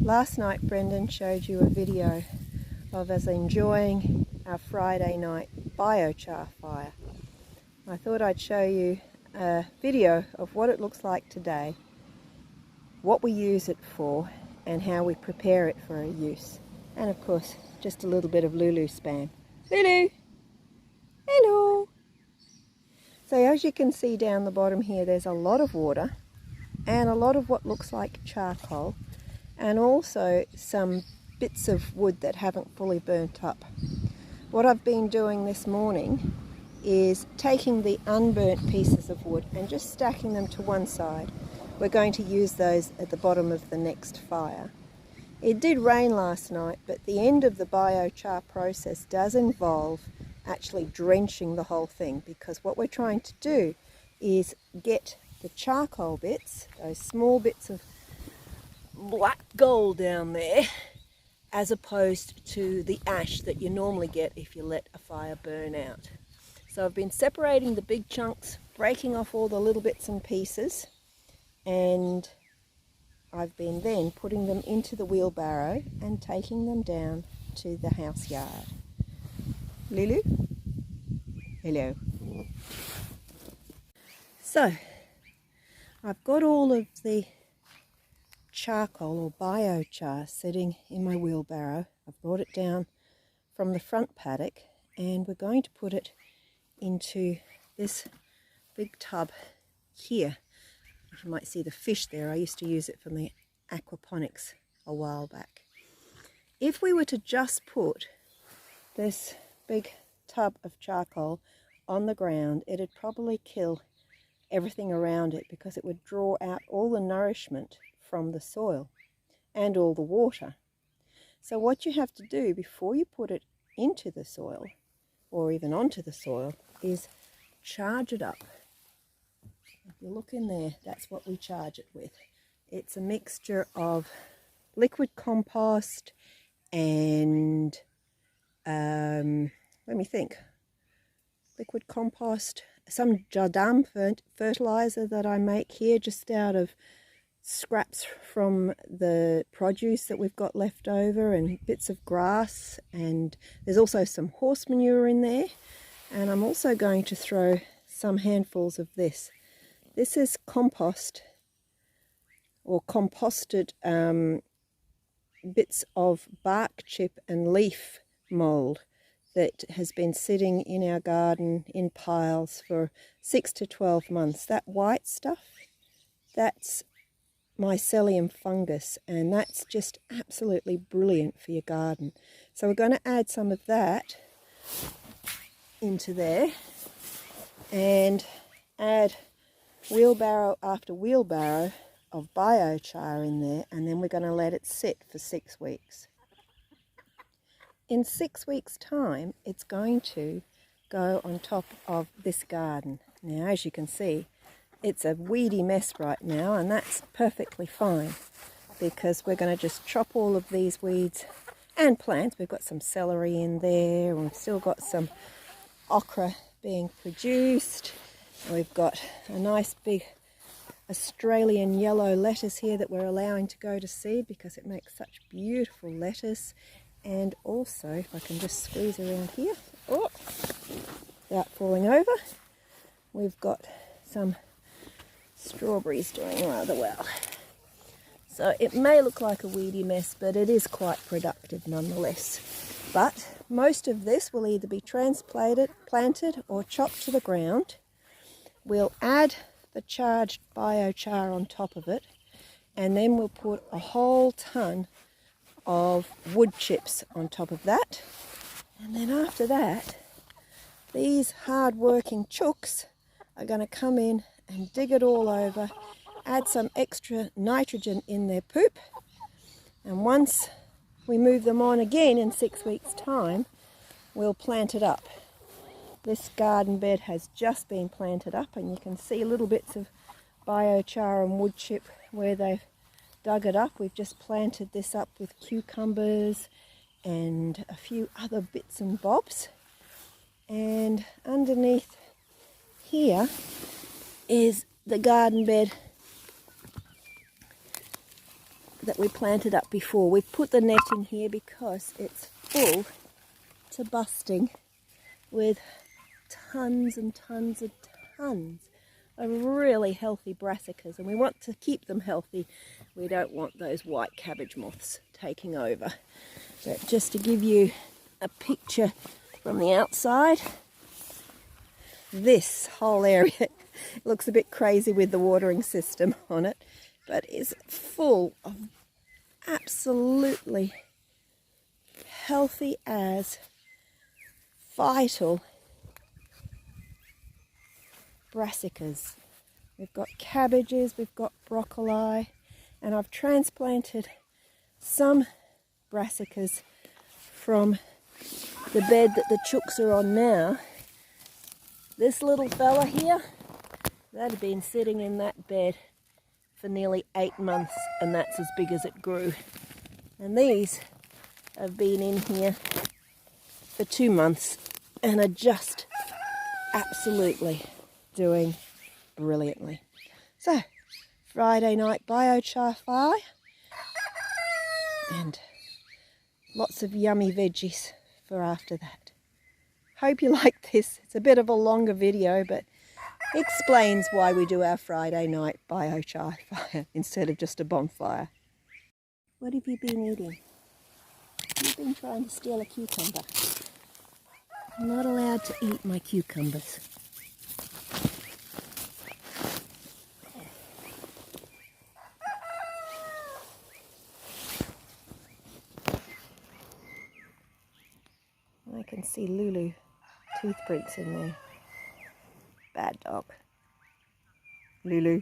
Last night Brendan showed you a video of us enjoying our Friday night biochar fire. I thought I'd show you a video of what it looks like today, what we use it for, and how we prepare it for a use. And of course, just a little bit of Lulu spam. Lulu! Hello! So as you can see down the bottom here, there's a lot of water and a lot of what looks like charcoal, and also some bits of wood that haven't fully burnt up. What I've been doing this morning is taking the unburnt pieces of wood and just stacking them to one side. We're going to use those at the bottom of the next fire. It did rain last night, but the end of the biochar process does involve actually drenching the whole thing, because what we're trying to do is get the charcoal bits, those small bits of black gold down there, as opposed to the ash that you normally get if you let a fire burn out. So I've been separating the big chunks, breaking off all the little bits and pieces, and I've been then putting them into the wheelbarrow and taking them down to the house yard. Lulu? Hello. So, I've got all of the charcoal or biochar sitting in my wheelbarrow. I've brought it down from the front paddock, and we're going to put it into this big tub here. You might see the fish there. I used to use it from the aquaponics a while back. If we were to just put this big tub of charcoal on the ground, it'd probably kill everything around it, because it would draw out all the nourishment from the soil and all the water. So what you have to do before you put it into the soil, or even onto the soil, is charge it up. If you look in there, that's what we charge it with. It's a mixture of liquid compost and let me think, liquid compost, some Jardam fertilizer that I make here just out of scraps from the produce that we've got left over, and bits of grass, and there's also some horse manure in there. And I'm also going to throw some handfuls of this. This is compost, or composted bits of bark chip and leaf mould that has been sitting in our garden in piles for 6 to 12 months. That white stuff, that's mycelium fungus, and that's just absolutely brilliant for your garden. So we're going to add some of that into there and add wheelbarrow after wheelbarrow of biochar in there, and then we're going to let it sit for 6 weeks. In 6 weeks' time, it's going to go on top of this garden. Now, as you can see, it's a weedy mess right now, and that's perfectly fine, because we're going to just chop all of these weeds and plants. We've got some celery in there, and we've still got some okra being produced. We've got a nice big Australian yellow lettuce here that we're allowing to go to seed, because it makes such beautiful lettuce. And also, if I can just squeeze around here, without falling over, we've got some strawberries doing rather well. So it may look like a weedy mess, but it is quite productive nonetheless. But most of this will either be transplanted, planted, or chopped to the ground. We'll add the charged biochar on top of it, and then we'll put a whole ton of wood chips on top of that. And then after that, these hard-working chooks are going to come in and dig it all over, add some extra nitrogen in their poop, and once we move them on again in 6 weeks' time, we'll plant it up. This garden bed has just been planted up, and you can see little bits of biochar and wood chip where they've dug it up. We've just planted this up with cucumbers and a few other bits and bobs. And underneath here is the garden bed that we planted up before. We've put the net in here because it's full to busting with tons and tons and tons of really healthy brassicas, and we want to keep them healthy. We don't want those white cabbage moths taking over. But just to give you a picture from the outside, this whole area looks a bit crazy with the watering system on it, but is full of absolutely healthy as vital brassicas. We've got cabbages, we've got broccoli, and I've transplanted some brassicas from the bed that the chooks are on now. This little fella here, that had been sitting in that bed for nearly 8 months, and that's as big as it grew. And these have been in here for 2 months and are just absolutely doing brilliantly. So, Friday night biochar fire and lots of yummy veggies for after that. Hope you like this. It's a bit of a longer video, but explains why we do our Friday night biochar fire instead of just a bonfire. What have you been eating? You've been trying to steal a cucumber. I'm not allowed to eat my cucumbers. I can see Lulu tooth prints in there. Bad dog. Lulu.